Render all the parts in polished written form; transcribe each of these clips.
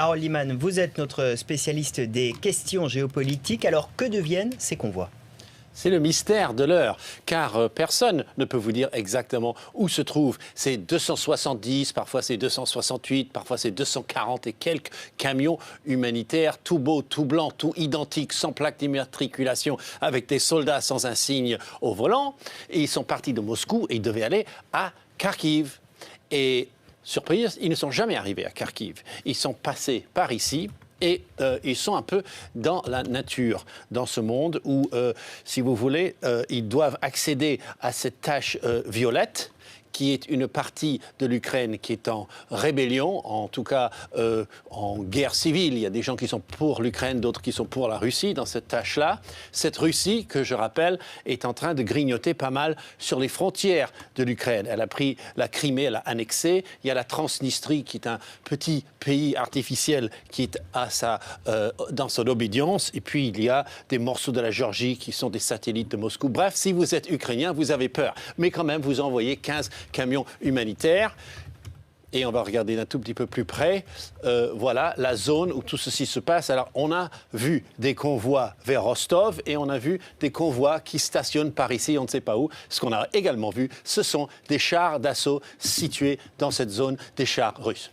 Harold Iman, vous êtes notre spécialiste des questions géopolitiques. Alors, que deviennent ces convois ? C'est le mystère de l'heure, car personne ne peut vous dire exactement où se trouvent ces 270, parfois c'est 268, parfois c'est 240 et quelques camions humanitaires, tout beaux, tout blancs, tout identiques, sans plaque d'immatriculation, avec des soldats sans insigne au volant. Et ils sont partis de Moscou et ils devaient aller à Kharkiv. Et surprise, ils ne sont jamais arrivés à Kharkiv. Ils sont passés par ici. Et ils sont un peu dans la nature, dans ce monde où, si vous voulez, ils doivent accéder à cette tache violette, qui est une partie de l'Ukraine qui est en rébellion, en tout cas en guerre civile. Il y a des gens qui sont pour l'Ukraine, d'autres qui sont pour la Russie dans cette tâche-là. Cette Russie, que je rappelle, est en train de grignoter pas mal sur les frontières de l'Ukraine. Elle a pris la Crimée, elle a annexé. Il y a la Transnistrie, qui est un petit pays artificiel qui est dans son obédience. Et puis, il y a des morceaux de la Géorgie qui sont des satellites de Moscou. Bref, si vous êtes ukrainien, vous avez peur. Mais quand même, vous envoyez 15 camions humanitaires. Et on va regarder d'un tout petit peu plus près, voilà la zone où tout ceci se passe. Alors, on a vu des convois vers Rostov et on a vu des convois qui stationnent par ici, on ne sait pas où. Ce qu'on a également vu, ce sont des chars d'assaut situés dans cette zone, des chars russes.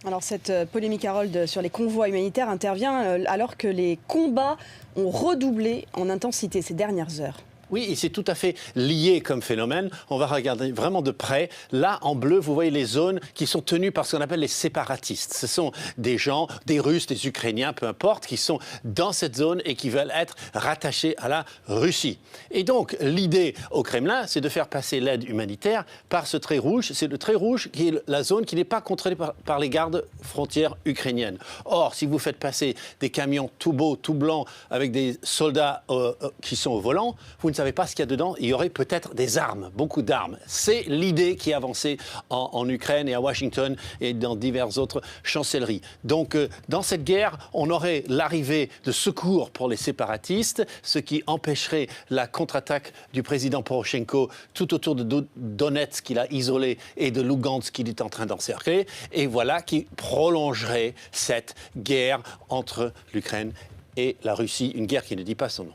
Alors cette polémique, Harold, sur les convois humanitaires intervient alors que les combats ont redoublé en intensité ces dernières heures. Oui, et c'est tout à fait lié comme phénomène. On va regarder vraiment de près. Là, en bleu, vous voyez les zones qui sont tenues par ce qu'on appelle les séparatistes. Ce sont des gens, des Russes, des Ukrainiens, peu importe, qui sont dans cette zone et qui veulent être rattachés à la Russie. Et donc, l'idée au Kremlin, c'est de faire passer l'aide humanitaire par ce trait rouge. C'est le trait rouge qui est la zone qui n'est pas contrôlée par les gardes frontières ukrainiennes. Or, si vous faites passer des camions tout beaux, tout blancs, avec des soldats qui sont au volant, vous ne savez pas ce qu'il y a dedans, il y aurait peut-être des armes, beaucoup d'armes. C'est l'idée qui est avancée en Ukraine et à Washington et dans diverses autres chancelleries. Donc, dans cette guerre, on aurait l'arrivée de secours pour les séparatistes, ce qui empêcherait la contre-attaque du président Poroshenko tout autour de Donetsk qu'il a isolé et de Lugansk qu'il est en train d'encercler. Et voilà qui prolongerait cette guerre entre l'Ukraine et la Russie, une guerre qui ne dit pas son nom.